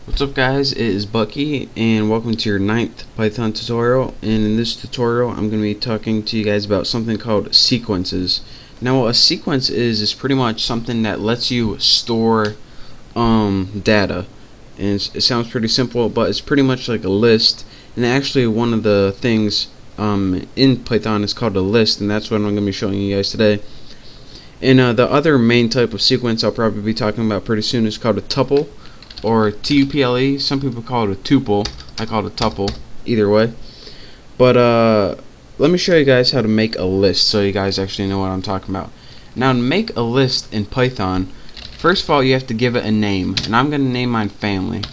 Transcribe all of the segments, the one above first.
What's up guys, it is Bucky and welcome to your 9th Python tutorial, and in this tutorial I'm going to be talking to you guys about something called sequences. Now what a sequence is pretty much something that lets you store data, and it sounds pretty simple, but it's pretty much like a list. And actually one of the things in Python is called a list, and that's what I'm going to be showing you guys today. And the other main type of sequence I'll probably be talking about pretty soon is called a tuple, or tuple. Some people call it a tuple. I call it a tuple. Either way. But let me show you guys how to make a list so you guys actually know what I'm talking about. Now, to make a list in Python, first of all you have to give it a name, and I'm going to name mine family.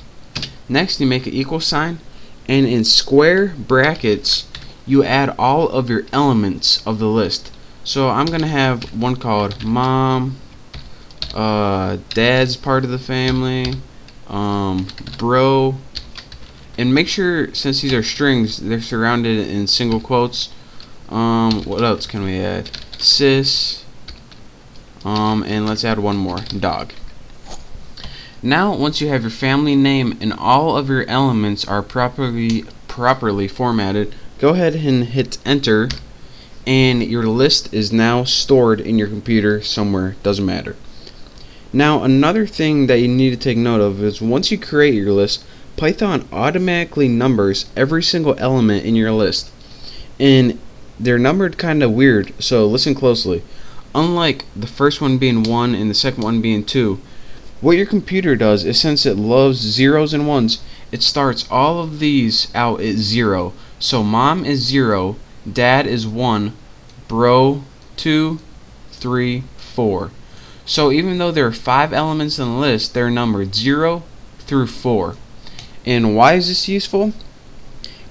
Next, you make an equal sign, and in square brackets you add all of your elements of the list. So I'm going to have one called mom, dad's part of the family, bro, and make sure, since these are strings, they're surrounded in single quotes. What else can we add? Sis, and let's add one more, dog. Now once you have your family name and all of your elements are properly formatted, go ahead and hit enter, and your list is now stored in your computer somewhere, doesn't matter. Now another thing that you need to take note of is once you create your list, Python automatically numbers every single element in your list, and they're numbered kinda weird, so listen closely. Unlike the first one being 1 and the second one being 2, what your computer does is, since it loves zeros and ones, it starts all of these out at 0. So mom is 0, dad is 1, bro 2, 3, 4. So even though there are 5 elements in the list, they're numbered 0 through 4. And why is this useful?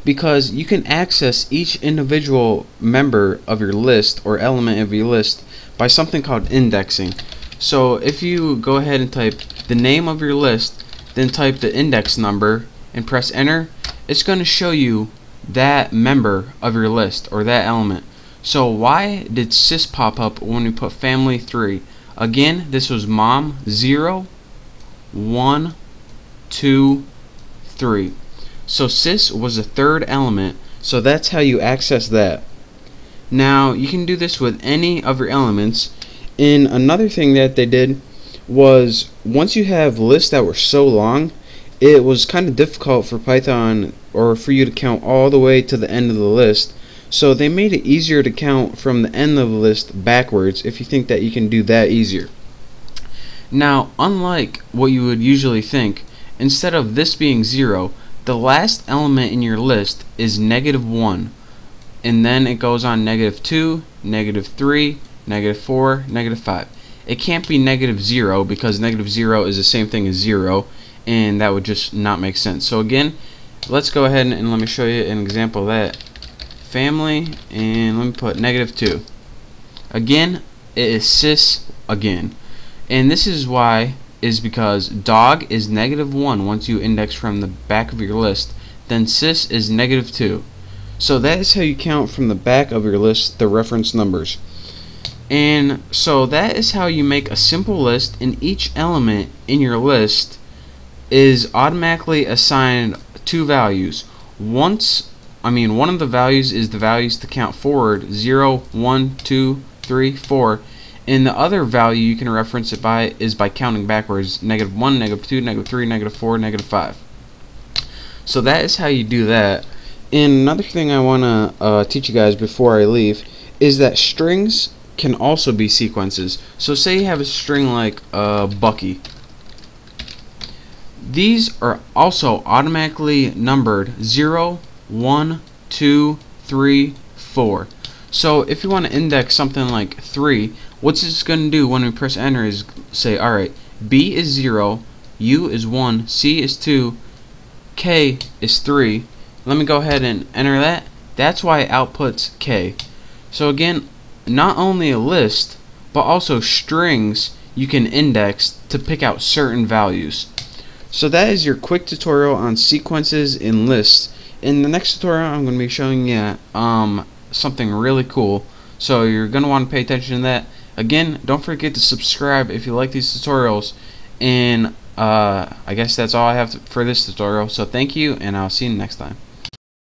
Because you can access each individual member of your list or element of your list by something called indexing. So if you go ahead and type the name of your list, then type the index number and press enter, it's going to show you that member of your list or that element. So why did sis pop up when we put family 3? Again, this was mom 0, 1, 2, 3. So sis was the third element, so that's how you access that. Now you can do this with any of your elements. And another thing that they did was, once you have lists that were so long, it was kind of difficult for Python or for you to count all the way to the end of the list. So they made it easier to count from the end of the list backwards if you think that you can do that easier. Now, unlike what you would usually think, instead of this being 0, the last element in your list is -1, and then it goes on -2, -3, -4, -5. It can't be -0 because -0 is the same thing as 0, and that would just not make sense. So again, let's go ahead and let me show you an example of that. Family, and let me put -2. Again, it is sis again, and this is why is because dog is -1 once you index from the back of your list, then sis is -2. So that is how you count from the back of your list the reference numbers. And so that is how you make a simple list, and each element in your list is automatically assigned 2 values. One of the values is the values to count forward, 0, 1, 2, 3, 4, and the other value you can reference it by is by counting backwards, -1, -2, -3, -4, -5. So that is how you do that. And another thing I want to teach you guys before I leave is that strings can also be sequences. So say you have a string like Bucky. These are also automatically numbered 0, 1, 2, 3, 4. So if you want to index something like 3, what's this going to do when we press enter is say, alright, B is 0, U is 1, C is 2, K is 3. Let me go ahead and enter that. That's why it outputs K. So again, not only a list, but also strings you can index to pick out certain values. So that is your quick tutorial on sequences and lists. In the next tutorial, I'm going to be showing you something really cool, so you're going to want to pay attention to that. Again, don't forget to subscribe if you like these tutorials, and I guess that's all I have for this tutorial. So thank you, and I'll see you next time.